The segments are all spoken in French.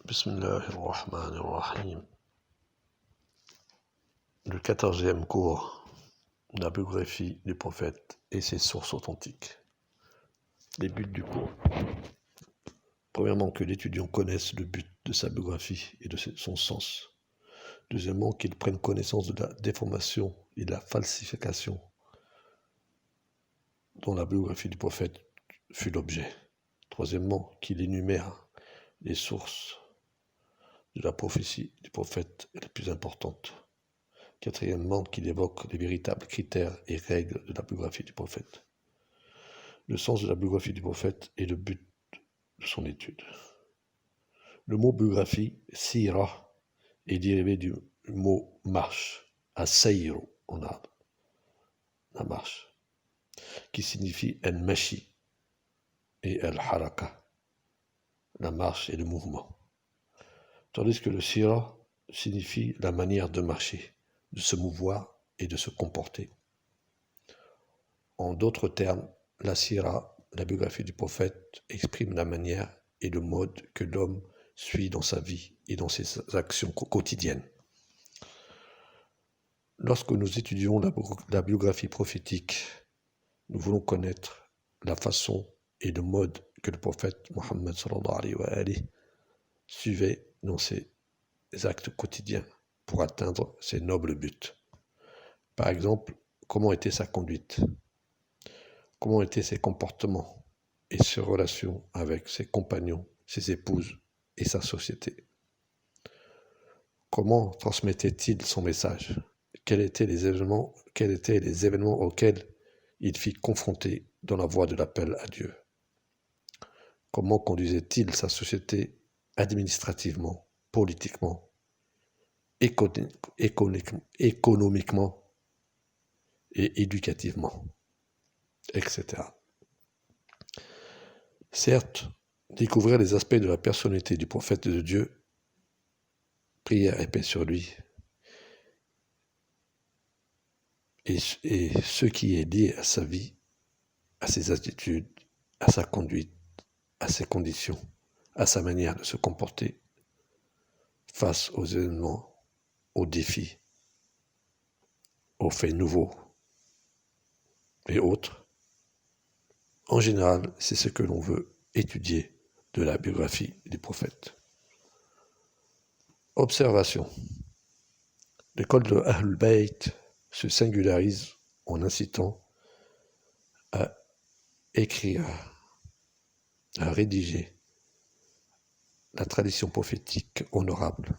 Bismillahirrahmanirrahim. Le 14e cours de la biographie du prophète et ses sources authentiques. Les buts du cours. Premièrement, que l'étudiant connaisse le but de sa biographie et de son sens. Deuxièmement, qu'il prenne connaissance de la déformation et de la falsification dont la biographie du prophète fut l'objet. Troisièmement, qu'il énumère les sources de la prophétie du prophète les plus importantes. Quatrièmement, qu'il évoque les véritables critères et règles de la biographie du prophète. Le sens de la biographie du prophète et le but de son étude. Le mot biographie, sira, est dérivé du mot marche, as-sayru en arabe, la marche, qui signifie al-mashi et al-haraka, la marche et le mouvement. Tandis que le sira signifie la manière de marcher, de se mouvoir et de se comporter. En d'autres termes, la sira, la biographie du prophète, exprime la manière et le mode que l'homme suit dans sa vie et dans ses actions quotidiennes. Lorsque nous étudions la biographie prophétique, nous voulons connaître la façon et le mode que le prophète Mohammed sallallahu alayhi wa alihi suivait dans ses actes quotidiens pour atteindre ses nobles buts. Par exemple, comment était sa conduite, comment étaient ses comportements et ses relations avec ses compagnons, ses épouses et sa société. Comment transmettait-il son message? Quels étaient les événements auxquels il fut confronté dans la voie de l'appel à Dieu? Comment conduisait-il sa société administrativement, politiquement, économiquement et éducativement, etc. Certes, découvrir les aspects de la personnalité du prophète de Dieu, prière et paix sur lui, et ce qui est lié à sa vie, à ses attitudes, à sa conduite, à ses conditions, à sa manière de se comporter face aux événements, aux défis, aux faits nouveaux et autres. En général, c'est ce que l'on veut étudier de la biographie du prophète. Observation. L'école de Ahlul Bayt se singularise en incitant à écrire, à rédiger la tradition prophétique honorable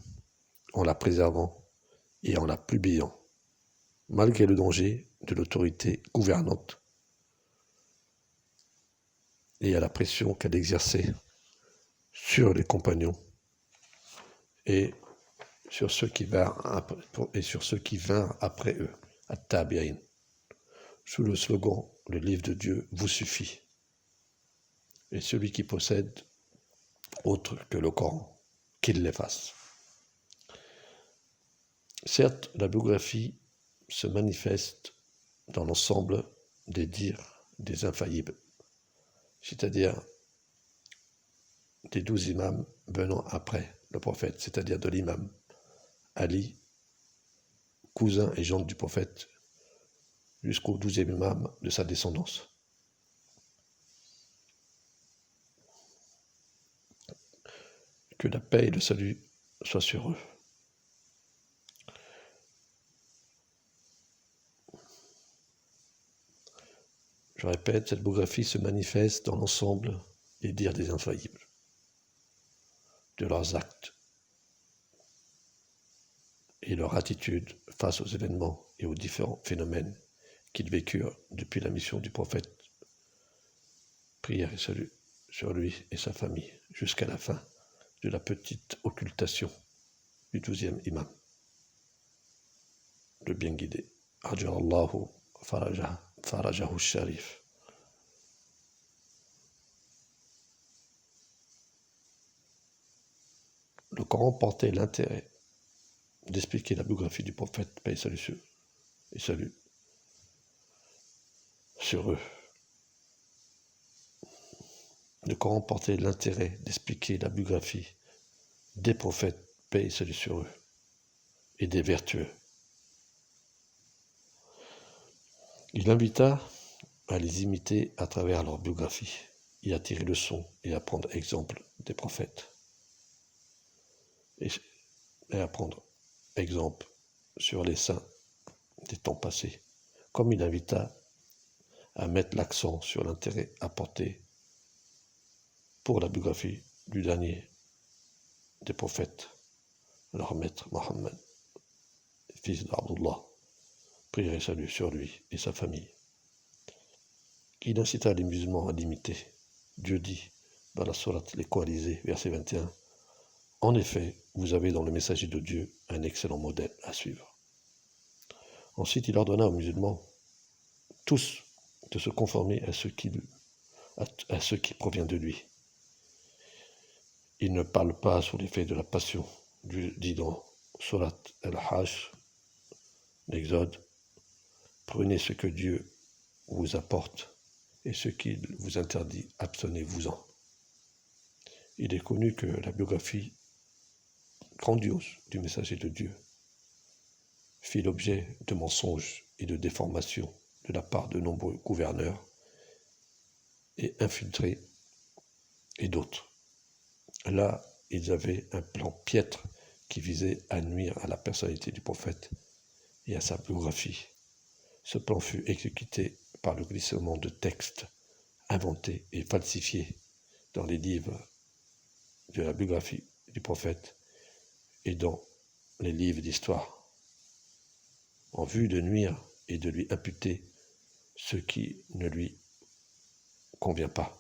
en la préservant et en la publiant, malgré le danger de l'autorité gouvernante et à la pression qu'elle exerçait sur les compagnons et sur ceux qui vinrent après eux, at-tabi'in, sous le slogan « Le livre de Dieu vous suffit ». Et celui qui possède autre que le Coran, qu'il l'efface. Certes, la biographie se manifeste dans l'ensemble des dires des infaillibles, c'est-à-dire des 12 imams venant après le prophète, c'est-à-dire de l'imam Ali, cousin et gendre du prophète, jusqu'au 12e imam de sa descendance. Que la paix et le salut soient sur eux. Je répète, cette biographie se manifeste dans l'ensemble des dires des infaillibles, de leurs actes et leur attitude face aux événements et aux différents phénomènes qu'ils vécurent depuis la mission du prophète. Prière et salut sur lui et sa famille jusqu'à la fin de la petite occultation du 12e imam. Le bien guidé. Ajarallahu farajahu sharif. Le Coran portait l'intérêt d'expliquer la biographie du prophète, paix et salut sur eux. Le Coran portait l'intérêt d'expliquer la biographie des prophètes, paix et salut sur eux, et des vertueux. Il invita à les imiter à travers leur biographie, y à tirer leçon et à prendre exemple des prophètes, et à prendre exemple sur les saints des temps passés, comme il invita à mettre l'accent sur l'intérêt apporté pour la biographie du dernier des prophètes, leur maître Mohammed, fils d'Abdullah, prière et salut sur lui et sa famille. Il incita les musulmans à l'imiter. Dieu dit dans la sourate Les Coalisés, verset 21, « En effet, vous avez dans le messager de Dieu un excellent modèle à suivre. » Ensuite, il ordonna aux musulmans tous de se conformer à ce qui provient de lui. Il ne parle pas sous l'effet de la passion, dit dans Surat Al-Hajj, l'Exode, « Prenez ce que Dieu vous apporte et ce qu'il vous interdit, abstenez-vous-en. » Il est connu que la biographie grandiose du messager de Dieu fit l'objet de mensonges et de déformations de la part de nombreux gouverneurs et infiltrés et d'autres. Là, ils avaient un plan piètre qui visait à nuire à la personnalité du prophète et à sa biographie. Ce plan fut exécuté par le glissement de textes inventés et falsifiés dans les livres de la biographie du prophète et dans les livres d'histoire, en vue de nuire et de lui imputer ce qui ne lui convient pas.